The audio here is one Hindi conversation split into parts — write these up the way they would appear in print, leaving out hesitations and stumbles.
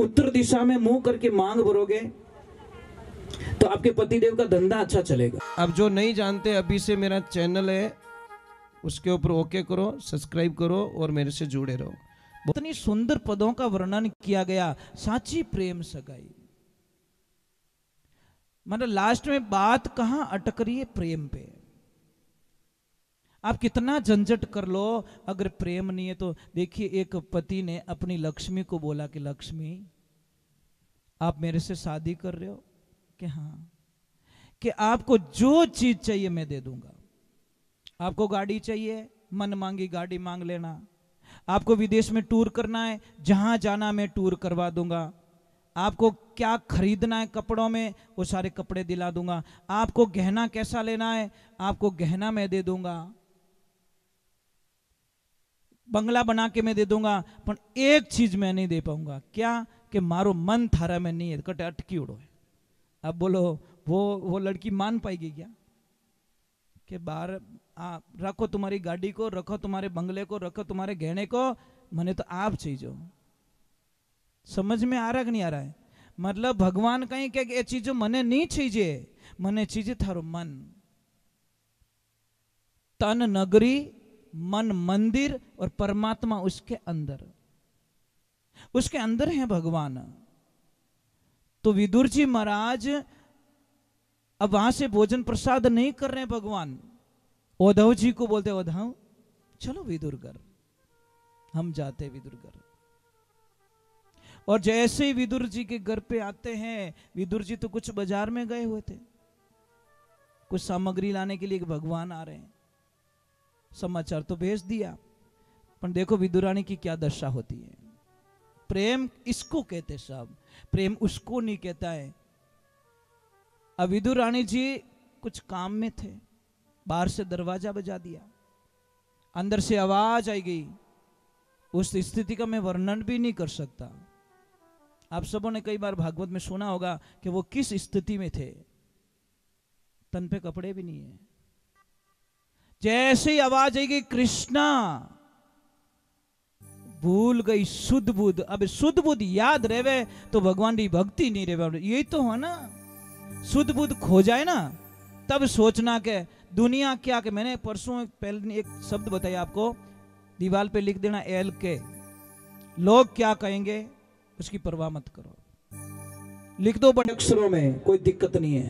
उत्तर दिशा में मुंह करके मांग भरोगे तो आपके पतिदेव का धंधा अच्छा चलेगा। अब जो नहीं जानते, अभी से मेरा चैनल है उसके ऊपर ओके करो, सब्सक्राइब करो और मेरे से जुड़े रहो। इतनी सुंदर पदों का वर्णन किया गया, साची प्रेम सगाई। मतलब लास्ट में बात कहां अटक रही है? प्रेम पे। आप कितना झंझट कर लो, अगर प्रेम नहीं है तो देखिए, एक पति ने अपनी लक्ष्मी को बोला कि लक्ष्मी, आप मेरे से शादी कर रहे हो? कि हाँ। कि आपको जो चीज चाहिए मैं दे दूंगा। आपको गाड़ी चाहिए, मन मांगी गाड़ी मांग लेना। आपको विदेश में टूर करना है, जहां जाना मैं टूर करवा दूंगा। आपको क्या खरीदना है कपड़ों में, वो सारे कपड़े दिला दूंगा। आपको गहना कैसा लेना है, आपको गहना मैं दे दूंगा। बंगला बना के मैं दे दूंगा, पर एक चीज मैं नहीं दे पाऊंगा। क्या? कि मारो मन थारा में नहीं है, कटे अटकी उड़ो है। अब बोलो, वो लड़की मान पाएगी क्या? कि बाहर रखो तुम्हारी गाड़ी को, रखो तुम्हारे बंगले को, रखो तुम्हारे गहने को, मने तो आप चाहिए। समझ में आ रहा कि नहीं आ रहा है? मतलब भगवान कहीं के ये चीजों मने नहीं चाहिए, मने चाहिए थारो मन। तन नगरी, मन मंदिर और परमात्मा उसके अंदर, उसके अंदर है भगवान। तो विदुर जी महाराज अब वहां से भोजन प्रसाद नहीं कर रहे हैं भगवान। उद्धव जी को बोलते, उद्धव चलो विदुरगढ़, हम जाते विदुरगढ़। और जैसे ही विदुर जी के घर पे आते हैं, विदुर जी तो कुछ बाजार में गए हुए थे, कुछ सामग्री लाने के लिए भगवान आ रहे हैं। समाचार तो भेज दिया, पर देखो विदुरानी की क्या दशा होती है। प्रेम इसको कहते सब, प्रेम उसको नहीं कहता है। अब विदुर रानी जी कुछ काम में थे, बाहर से दरवाजा बजा दिया, अंदर से आवाज आई गई। उस स्थिति का मैं वर्णन भी नहीं कर सकता। आप सबों ने कई बार भागवत में सुना होगा कि वो किस स्थिति में थे। तन पे कपड़े भी नहीं है। जैसे ही आवाज आई गई कृष्णा, भूल गई शुद्ध बुद्ध। अब शुद्ध बुद्ध याद रहे तो भगवान की भक्ति नहीं रहे। यही तो है ना, शुद्ध बुद्ध खो जाए ना, तब सोचना के दुनिया क्या। के मैंने परसों पहले एक शब्द बताया आपको, दीवार पे लिख देना एल के, लोग क्या कहेंगे उसकी परवाह मत करो। लिख दो बड़े अक्षरों में, कोई दिक्कत नहीं है।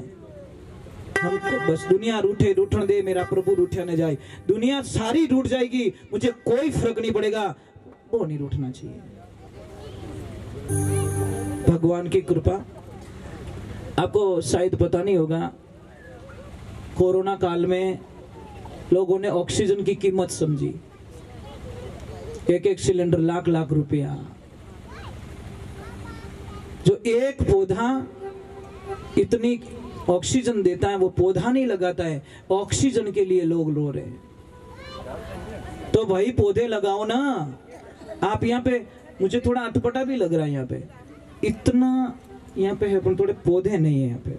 हमको बस दुनिया रूठे रूठन दे, मेरा प्रभु रूठा न जाए। दुनिया सारी रूठ जाएगी, मुझे कोई फर्क नहीं पड़ेगा, वो नहीं रूठना चाहिए। भगवान की कृपा। आपको शायद पता नहीं होगा, कोरोना काल में लोगों ने ऑक्सीजन की कीमत समझी। एक एक सिलेंडर लाख लाख रुपया। जो एक पौधा इतनी ऑक्सीजन देता है, वो पौधा नहीं लगाता है। ऑक्सीजन के लिए लोग रो रहे हैं। तो भाई पौधे लगाओ ना। आप यहाँ पे, मुझे थोड़ा अटपटा भी लग रहा है यहाँ पे, इतना यहाँ पे है पर थोड़े पौधे नहीं है यहाँ पे,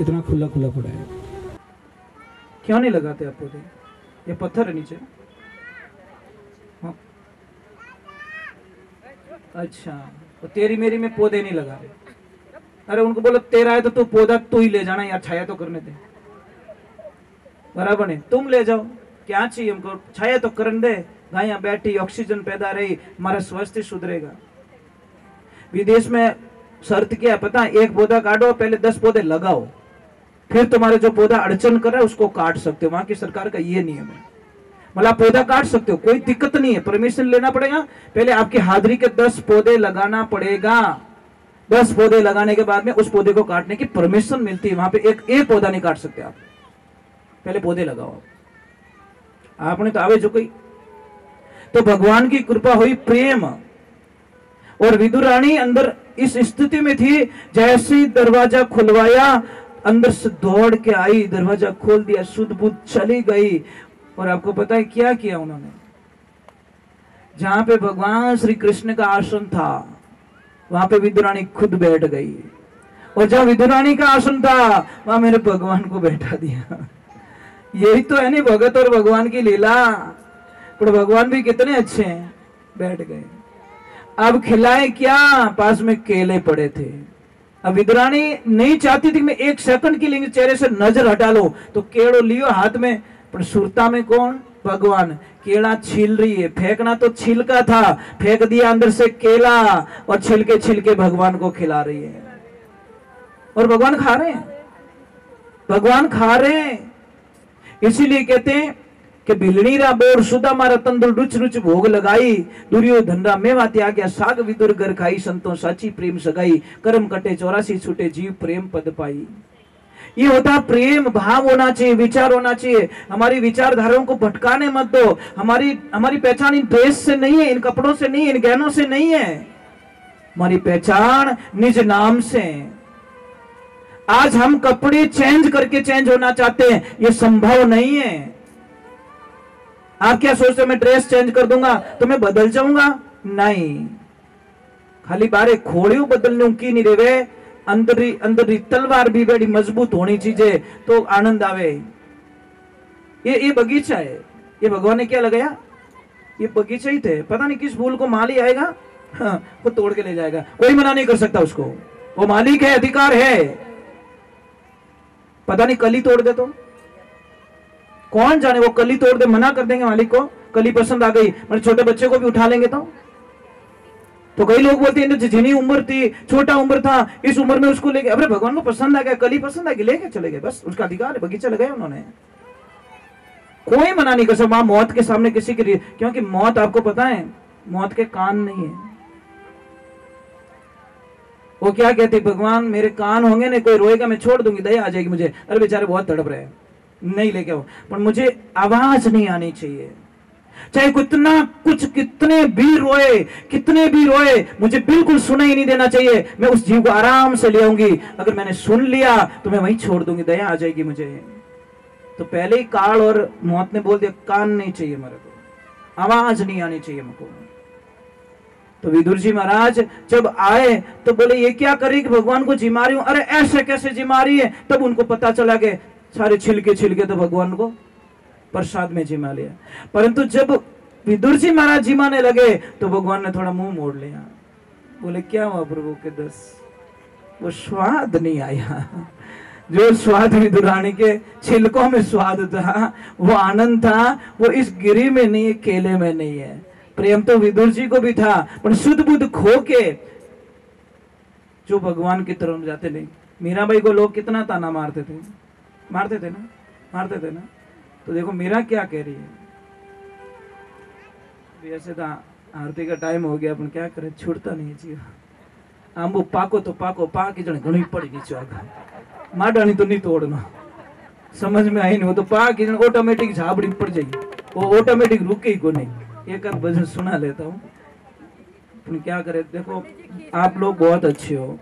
इतना खुला खुला पड़ा है। क्यों नहीं लगाते आप पौधे? ये पत्थर है नीचे। हाँ। अच्छा, तो तेरी मेरी में पौधे नहीं लगा रहे। अरे उनको बोलो तेरा है तो तू पौधा तू ही ले जाना यार, छाया तो करने दे। बराबर नहीं, तुम ले जाओ, क्या चाहिए हमको, छाया तो करने दे। गायें बैठी, ऑक्सीजन पैदा रही, हमारा स्वास्थ्य सुधरेगा। विदेश में शर्त क्या है पता है? एक पौधा काटो, पहले 10 पौधे लगाओ, फिर तुम्हारे जो पौधा अड़चन कर रहा है उसको काट सकते हो। वहां की सरकार का ये नियम है। मतलब पौधा काट सकते हो, कोई दिक्कत नहीं है, परमिशन लेना पड़ेगा। पहले आपकी हाजिरी के 10 पौधे लगाना पड़ेगा। 10 पौधे लगाने के बाद में उस पौधे को काटने की परमिशन मिलती है। वहां पे एक पौधा नहीं काट सकते आप, पहले पौधे लगाओ। आपने तो आवे जो कोई। तो भगवान की कृपा हुई, प्रेम। और विदुर रानी अंदर इस स्थिति में थी, जैसे दरवाजा खुलवाया अंदर से दौड़ के आई, दरवाजा खोल दिया, शुद्ध बुद्ध चली गई। और आपको पता है क्या किया उन्होंने? जहां पे भगवान श्री कृष्ण का आसन था वहां पे विदुर रानी खुद बैठ गई। और जहां विदुर रानी का आसन था वहां मेरे भगवान को बैठा दिया। यही तो है नहीं भगत और भगवान की लीला। पर भगवान भी कितने अच्छे हैं, बैठ गए। अब खिलाए क्या, पास में केले पड़े थे। अब विदुरानी नहीं चाहती थी कि मैं एक सेकंड के लिए चेहरे से नजर हटा लो, तो केड़ो लियो हाथ में, पर सुरता में कौन, भगवान। केला छील रही है, फेंकना तो छिलका था, फेंक दिया अंदर से केला, और छिलके छिलके भगवान को खिला रही है। और भगवान खा रहे हैं, भगवान खा रहे हैं। इसीलिए कहते हैं कि बिलनी रा बोर सुदा मारा तंदुल रुच रुच भोग लगाई, दुर्योधन रा मेवा त्याग्या साग विदुर घर खाई, संतों साची प्रेम सगाई, कर्म कटे 84 छूटे जीव प्रेम पद पाई। ये होता प्रेम, भाव होना चाहिए, विचार होना चाहिए। हमारी विचारधाराओं को भटकाने मत दो। हमारी पहचान इन ड्रेस से नहीं है, इन कपड़ों से नहीं है, इन गहनों से नहीं है। हमारी पहचान निज नाम से। आज हम कपड़े चेंज करके चेंज होना चाहते हैं, ये संभव नहीं है। आप क्या सोचते हो मैं ड्रेस चेंज कर दूंगा तो मैं बदल जाऊंगा? नहीं, खाली बारे खोड़ियों बदलने की नहीं रेवे, अंदरी तलवार भी बड़ी मजबूत होनी चाहिए तो आनंद आवे। ये बगीचा है, ये भगवान ने क्या लगाया, ये बगीचा ही थे। पता नहीं किस फूल को माली आएगा, हाँ, वो तोड़ के ले जाएगा, कोई मना नहीं कर सकता उसको, वो मालिक है, अधिकार है। पता नहीं कली तोड़ दे तो कौन जाने, वो कली तोड़ दे, मना कर देंगे मालिक को, कली पसंद आ गई, मतलब छोटे बच्चे को भी उठा लेंगे तो कई लोग बोलते हैं जितनी उम्र थी, छोटा उम्र था, इस उम्र में उसको लेके, अरे भगवान को पसंद आ गया, कली पसंद आ गई, लेके चले गए, बस उसका अधिकार है, बगीचा लगाया उन्होंने, कोई मना नहीं कर सकता। वहां मौत के सामने किसी के लिए, क्योंकि मौत आपको पता है मौत के कान नहीं है। वो क्या कहते, भगवान मेरे कान होंगे ना, कोई रोएगा मैं छोड़ दूंगी, दया आ जाएगी मुझे, अरे बेचारे बहुत तड़प रहे हैं, नहीं लेके आओ, पर मुझे आवाज नहीं आनी चाहिए, चाहे कितने भी रोए, मुझे बिल्कुल सुना ही नहीं देना चाहिए। मैं उस जीव को आराम से ले आऊंगी, अगर मैंने सुन लिया तो मैं वहीं छोड़ दूंगी, दया आ जाएगी मुझे। तो पहले ही काल और मौत ने बोल दिया, कान नहीं चाहिए मेरे को, आवाज नहीं आनी चाहिए मेरे को। तो विदुर जी महाराज जब आए तो बोले ये क्या कर रही कि भगवान को जिमा रही हूं, अरे ऐसे कैसे जिमा रही है। तब उनको पता चला कि सारे छिलके तो भगवान को प्रसाद में जिमा लिया। परंतु जब विदुर जी महाराज जिमाने लगे तो भगवान ने थोड़ा मुंह मोड़ लिया, बोले क्या हुआ प्रभु के दस, वो स्वाद नहीं आया, जो स्वाद विदुरानी के छिलकों में स्वाद था, वो आनंद था, वो इस गिरी में नहीं है, केले में नहीं है। प्रेम तो विदुर जी को भी था, पर शुद्ध बुद्ध खो के जो भगवान की तरफ जाते नहीं। मीराबाई को लोग कितना ताना मारते थे ना। तो देखो मीरा क्या कह रही है, वैसे तो आरती का टाइम हो गया, अपन क्या करे, छूटता नहीं जीव। आंबू पाको तो पाको, पाकी जने घणी पड़ी नीचे आगा, माडानी तो नहीं तोड़ना, समझ में आई नहीं, वो तो पाकी जने ऑटोमेटिक झाबड़ी पड़ जाएगी, वो ऑटोमेटिक रुके ही को नहीं। एक आध भजन सुना लेता हूँ, अपन क्या करे। देखो आप लोग बहुत अच्छे हो,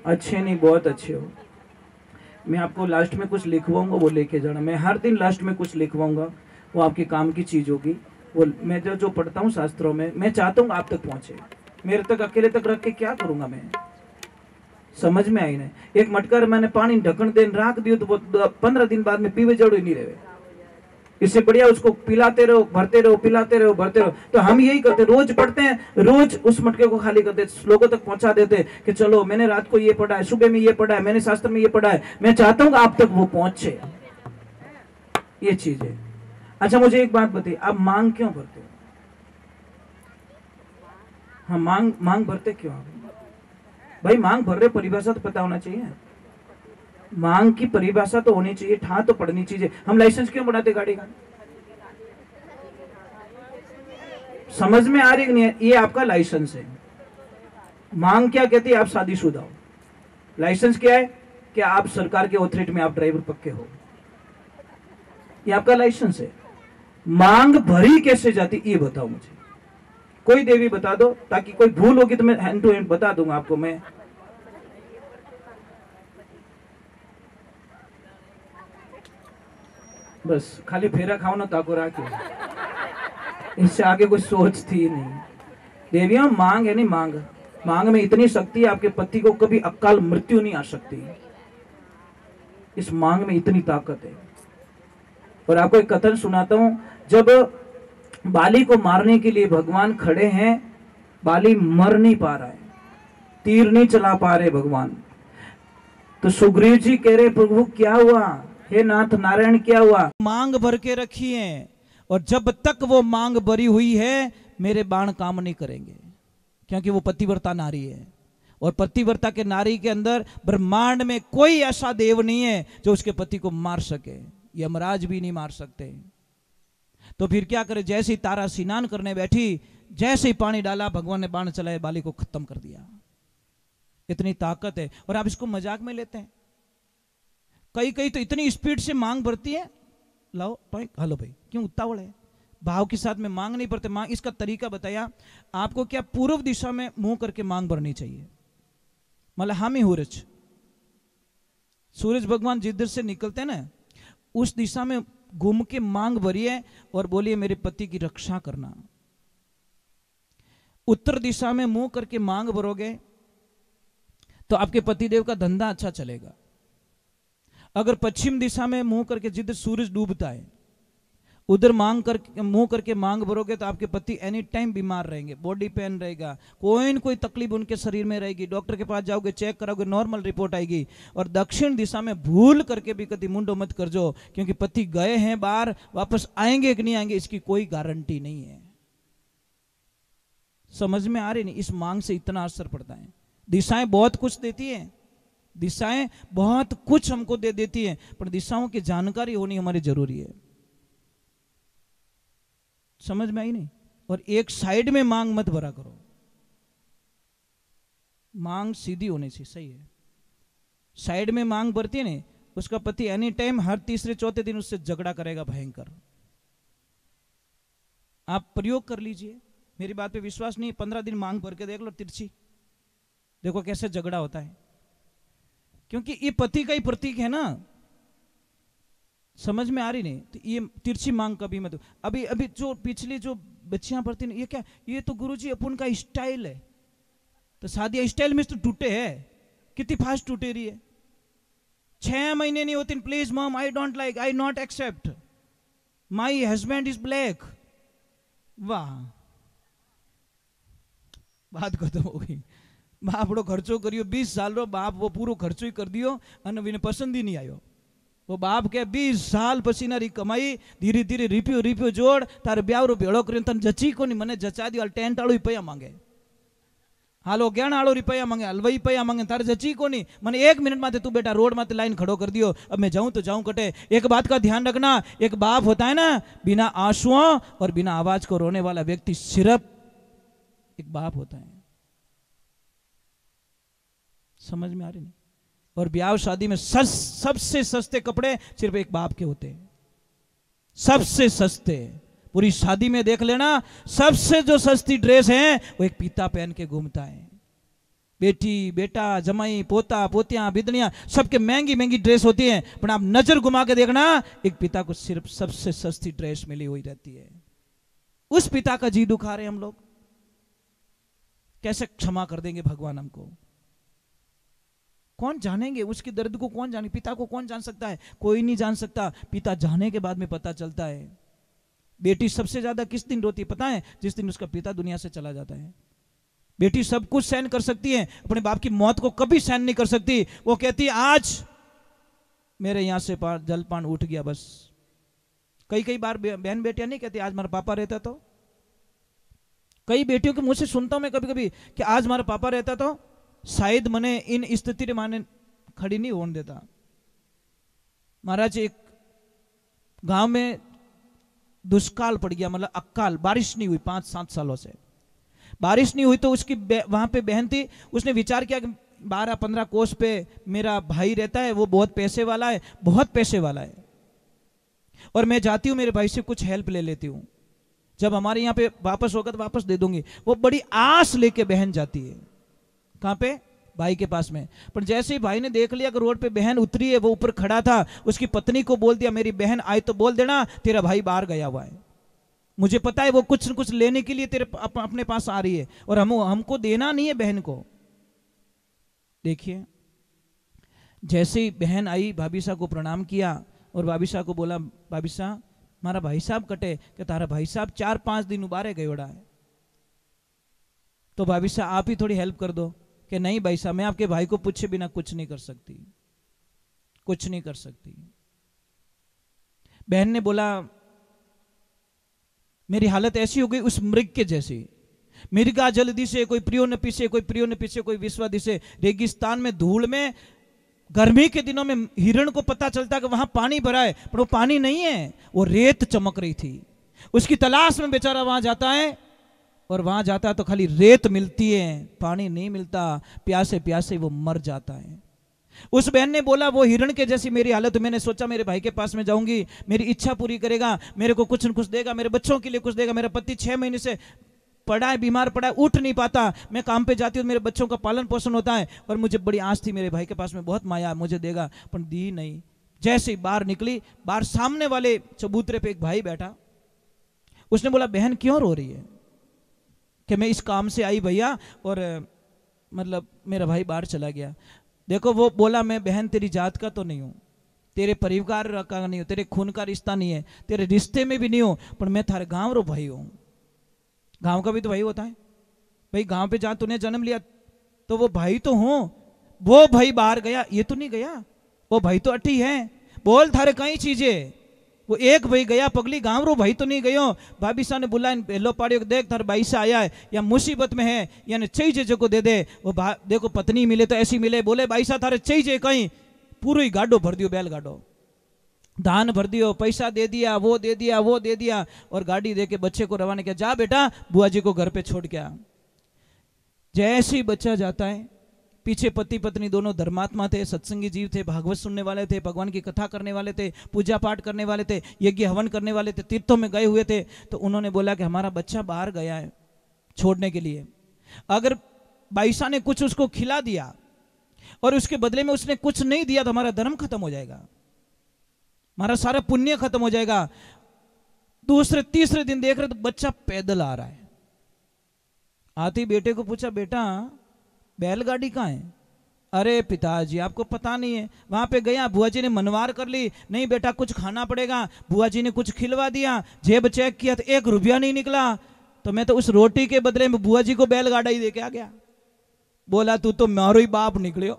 अच्छे नहीं बहुत अच्छे हो। मैं आपको लास्ट में कुछ लिखवाऊंगा, वो लेके जाना। मैं हर दिन लास्ट में कुछ लिखवाऊंगा, वो आपके काम की चीज होगी। वो मैं जो पढ़ता हूँ शास्त्रों में, मैं चाहता हूँ आप तक पहुंचे, मेरे तक अकेले तक रख के क्या करूंगा मैं, समझ में आई नहीं। एक मटकर मैंने पानी ढक्कन देन रख दियो तो वो 15 दिन बाद में पीवे जड़ो ही नहीं रहे। इससे बढ़िया उसको पिलाते रहो, भरते रहो, पिलाते रहो, भरते रहो। तो हम यही करते, रोज पढ़ते हैं, रोज उस मटके को खाली करते, लोगों तक पहुंचा देते कि चलो मैंने रात को ये पढ़ा है, सुबह में ये पढ़ा है, मैंने शास्त्र में ये पढ़ा है। मैं चाहता हूँ आप तक वो पहुंचे, ये चीज है। अच्छा मुझे एक बात बताइए, आप मांग क्यों भरते हो? हाँ मांग भरते क्यों भाई? मांग भर रहे, परिभाषा तो पता होना चाहिए, मांग की परिभाषा तो होनी चाहिए, ठा तो पड़नी चाहिए। हम लाइसेंस क्यों बनाते गाड़ी का? समझ में आ रही नहीं है? ये आपका लाइसेंस है। मांग क्या कहती है? आप शादीशुदा हो। लाइसेंस क्या है? कि आप सरकार के ऑथोरिटी में आप ड्राइवर पक्के हो, ये आपका लाइसेंस है। मांग भरी कैसे जाती ये बताओ मुझे, कोई देवी बता दो, ताकि कोई भूल होगी तो मैं हैंड टू हैंड बता दूंगा आपको। मैं बस खाली फेरा खाओ ना ताको राखी, इससे आगे कोई सोच थी नहीं। देवियां मांग है नहीं, मांग में इतनी शक्ति है, आपके पति को कभी अकाल मृत्यु नहीं आ सकती। इस मांग में इतनी ताकत है। और आपको एक कथन सुनाता हूं, जब बाली को मारने के लिए भगवान खड़े हैं बाली मर नहीं पा रहा है, तीर नहीं चला पा रहे भगवान। तो सुग्रीव जी कह रहे प्रभु क्या हुआ, हे नाथ नारायण क्या हुआ? मांग भर के रखी है और जब तक वो मांग भरी हुई है मेरे बाण काम नहीं करेंगे, क्योंकि वो पतिव्रता नारी है और पतिव्रता के नारी के अंदर ब्रह्मांड में कोई ऐसा देव नहीं है जो उसके पति को मार सके, यमराज भी नहीं मार सकते। तो फिर क्या करे, जैसे ही तारा स्नान करने बैठी, जैसे ही पानी डाला भगवान ने बाण चलाए, बाली को खत्म कर दिया। इतनी ताकत है और आप इसको मजाक में लेते हैं। कई कई तो इतनी स्पीड से मांग भरती है, लाओ हेलो भाई, क्यों उतावल है, भाव के साथ में मांग नहीं भरते। मांग इसका तरीका बताया आपको, क्या पूर्व दिशा में मुंह करके मांग भरनी चाहिए, मतलब हम ही सूरज भगवान जिधर से निकलते हैं ना उस दिशा में घूम के मांग भरिए और बोलिए मेरे पति की रक्षा करना। उत्तर दिशा में मुंह करके मांग भरोगे तो आपके पतिदेव का धंधा अच्छा चलेगा। अगर पश्चिम दिशा में मुंह करके जिधर सूरज डूबता है उधर मुंह करके मांग भरोगे तो आपके पति एनी टाइम बीमार रहेंगे, बॉडी पेन रहेगा, कोई न कोई तकलीफ उनके शरीर में रहेगी। डॉक्टर के पास जाओगे, चेक कराओगे, नॉर्मल रिपोर्ट आएगी। और दक्षिण दिशा में भूल करके भी कभी मुंडो मत कर जो, क्योंकि पति गए हैं बाहर, वापस आएंगे कि नहीं आएंगे इसकी कोई गारंटी नहीं है। समझ में आ रही नहीं? इस मांग से इतना असर पड़ता है। दिशाएं बहुत कुछ देती है, दिशाएं बहुत कुछ हमको दे देती है, पर दिशाओं की जानकारी होनी हमारी जरूरी है। समझ में आई नहीं? और एक साइड में मांग मत भरा करो, मांग सीधी होनी चाहिए। सही है, साइड में मांग भरती है ना, उसका पति एनी टाइम हर तीसरे चौथे दिन उससे झगड़ा करेगा भयंकर। आप प्रयोग कर लीजिए, मेरी बात पे विश्वास नहीं, 15 दिन मांग भर के देख लो तिरछी, देखो कैसे झगड़ा होता है, क्योंकि ये पति का ही प्रतीक है ना। समझ में आ रही नहीं? तो ये तिरछी मांग कभी मत। अभी अभी जो पिछली जो बच्चियां पढ़ती हैं, ये क्या, ये तो गुरुजी अपन का स्टाइल है। तो शादी स्टाइल में तो टूटे है, कितनी फास्ट टूटे रही है। 6 महीने नहीं होते, please mom I don't like, I not accept, my husband is black. वाह, बात खत्म हो गई। बापड़ो खर्चो करियो 20 साल रो, बाप वो पूरो खर्चो ही कर दियो અને વિને પસંદ ही नहीं आयो। वो बाप के 20 साल पसीना री कमाई धीरे धीरे रिपियो रिपियो जोड़ तारे ब्यावरो भेड़ो करीने तने जची को नहीं, मने जचा दियो। टेंट आळो रुपया मांगे, हालो ज्ञान आळो रुपया मांगे, हलवाई रुपया मांगे, तारे जची को नहीं। मने 1 मिनट माथे तू बेटा रोड माथे लाइन खड़ो कर दियो, अब मैं जाऊं तो जाऊं कटे। एक बात का ध्यान रखना, एक बाप होता है ना, बिना आंसुओं और बिना आवाज को रोने वाला व्यक्ति सिर्फ एक बाप होता है। समझ में आ रही नहीं? और ब्याह शादी में सबसे सस्ते कपड़े सिर्फ एक बाप के होते हैं, सबसे सस्ते। पूरी शादी में देख लेना, सबसे जो सस्ती ड्रेस है वो एक पिता पहन के घूमता है। बेटी बेटा जमाई पोता पोतियां बिदनियां सबके महंगी महंगी ड्रेस होती है, पर आप नजर घुमा के देखना, एक पिता को सिर्फ सबसे सस्ती ड्रेस मिली हुई रहती है। उस पिता का जी दुखा रहे हम लोग, कैसे क्षमा कर देंगे भगवान हमको? कौन जानेंगे उसके दर्द को? कौन जाने? पिता को कौन जान सकता है? कोई नहीं जान सकता। पिता जाने के बाद में पता चलता है। बेटी सबसे ज्यादा किस दिन रोती है पता है? जिस दिन उसका पिता दुनिया से चला जाता है। बेटी सब कुछ सहन कर सकती है, अपने बाप की मौत को कभी सहन नहीं कर सकती। वो कहती है आज मेरे यहां से जलपान उठ गया बस। कई बार बहन बेटियां नहीं कहती आज हमारा पापा रहता तो। कई बेटियों के मुंह से सुनता हूं मैं कभी कभी कि आज हमारा पापा रहता तो शायद मने इन स्थिति रे माने खड़ी नहीं होने देता। महाराज एक गांव में दुष्काल पड़ गया, मतलब अकाल, बारिश नहीं हुई 5-7 सालों से बारिश नहीं हुई। तो उसकी वहां पे बहन थी, उसने विचार किया कि 12-15 कोस पे मेरा भाई रहता है, वो बहुत पैसे वाला है, बहुत पैसे वाला है, और मैं जाती हूँ मेरे भाई से कुछ हेल्प ले लेती हूँ, जब हमारे यहाँ पे वापस होगा तो वापस दे दूंगी। वो बड़ी आस लेके बहन जाती है, कहां पे? भाई के पास में। पर जैसे ही भाई ने देख लिया कि रोड पे बहन उतरी है, वो ऊपर खड़ा था, उसकी पत्नी को बोल दिया मेरी बहन आई तो बोल देना तेरा भाई बाहर गया हुआ है, मुझे पता है वो कुछ न कुछ लेने के लिए तेरे अपने पास आ रही है, और हमको देना नहीं है बहन को। देखिए जैसे ही बहन आई, भाभी साहब को प्रणाम किया और भाभी साहब को बोला भाभी साहब हमारा भाई साहब कटे, कि तारा भाई साहब 4-5 दिन उबारे गयोड़ा है। तो भाभी साहब आप ही थोड़ी हेल्प कर दो कि नहीं भाई साहब मैं आपके भाई को पूछे बिना कुछ नहीं कर सकती, कुछ नहीं कर सकती। बहन ने बोला मेरी हालत ऐसी हो गई उस मृग के जैसी, मिर्गा जल दिसे कोई प्रियो न पीसे, कोई प्रियो न पीसे कोई विश्वा दिसे। रेगिस्तान में धूल में गर्मी के दिनों में हिरण को पता चलता कि वहां पानी भरा है, पर वो पानी नहीं है, वो रेत चमक रही थी। उसकी तलाश में बेचारा वहां जाता है, और वहां जाता है तो खाली रेत मिलती है, पानी नहीं मिलता, प्यासे प्यासे वो मर जाता है। उस बहन ने बोला वो हिरण के जैसी मेरी हालत, मैंने सोचा मेरे भाई के पास में जाऊंगी, मेरी इच्छा पूरी करेगा, मेरे को कुछ न कुछ देगा, मेरे बच्चों के लिए कुछ देगा। मेरा पति 6 महीने से पड़ा है, बीमार पड़ा है, उठ नहीं पाता, मैं काम पे जाती हूँ, मेरे बच्चों का पालन पोषण होता है, और मुझे बड़ी आस थी मेरे भाई के पास में बहुत माया मुझे देगा, पर दी नहीं। जैसे ही बाहर निकली, बाहर सामने वाले चबूतरे पे एक भाई बैठा, उसने बोला बहन क्यों रो रही है? कि मैं इस काम से आई भैया, और मतलब मेरा भाई बाहर चला गया। देखो वो बोला मैं बहन तेरी जात का तो नहीं हूं, तेरे परिवार का नहीं हूं, तेरे खून का रिश्ता नहीं है, तेरे रिश्ते में भी नहीं हूं, पर मैं थारे गांव रो भाई हूं। गांव का भी तो भाई होता है भाई, गांव पे जहां तूने जन्म लिया तो वो भाई तो हूं। वो भाई बाहर गया, ये तो नहीं गया, वो भाई तो अटी है, बोल थारे कई चीजें। वो एक भाई गया पगली, गांव रो भाई तो नहीं गयो। भाभी साहब ने बुलाया, पहलो पाड़ियो देख थार भाई से आया है या मुसीबत में है, यानी चाहिए जो दे दे। वो देखो पत्नी मिले तो ऐसी मिले, बोले भाई साहब थारे चाहिए कहीं, पूरा ही गाडो भर दियो, बैल गाडो धान भर दियो, पैसा दे दिया, वो दे दिया, वो दे दिया, और गाड़ी दे के बच्चे को रवाना किया, जा बेटा बुआ जी को घर पे छोड़ के आ। जैसे ही बच्चा जाता है, पीछे पति पत्नी दोनों धर्मात्मा थे, सत्संगी जीव थे, भागवत सुनने वाले थे, भगवान की कथा करने वाले थे, पूजा पाठ करने वाले थे, यज्ञ हवन करने वाले थे, तीर्थों में गए हुए थे। तो उन्होंने बोला कि हमारा बच्चा बाहर गया है छोड़ने के लिए, अगर बाईसा ने कुछ उसको खिला दिया और उसके बदले में उसने कुछ नहीं दिया तो हमारा धर्म खत्म हो जाएगा, हमारा सारा पुण्य खत्म हो जाएगा। दूसरे तीसरे दिन देख रहे तो बच्चा पैदल आ रहा है। आते ही बेटे को पूछा बेटा बैलगाड़ी कहाँ है? अरे पिताजी आपको पता नहीं है, वहां पे गया, बुआ जी ने मनवार कर ली, नहीं बेटा कुछ खाना पड़ेगा, बुआ जी ने कुछ खिलवा दिया, जेब चेक किया तो 1 रुपया नहीं निकला, तो मैं तो उस रोटी के बदले में बुआ जी को बैलगाड़ा ही दे के आ गया। बोला तू तो मारो ही बाप निकलियो,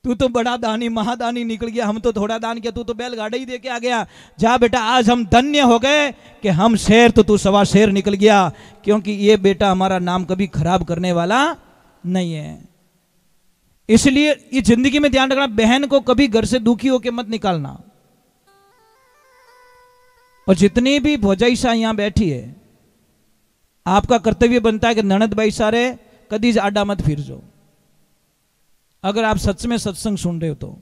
तू तो बड़ा दानी महादानी निकल गया, हम तो थोड़ा दान किया, तू तो बैलगाड़ा ही दे के आ गया। जा बेटा आज हम धन्य हो गए कि हम शेर तो तू सवा शेर निकल गया, क्योंकि ये बेटा हमारा नाम कभी खराब करने वाला नहीं है। इसलिए ये जिंदगी में ध्यान रखना, बहन को कभी घर से दुखी होकर मत निकालना। और जितनी भी भौजाई सा यहां बैठी है, आपका कर्तव्य बनता है कि ननद भाई सारे कदी आडा मत फिर जो, अगर आप सच में सत्संग सुन रहे हो तो।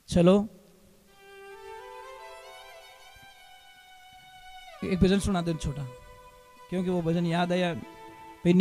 चलो एक भजन सुना दो छोटा, क्योंकि वो भजन याद आया भाई।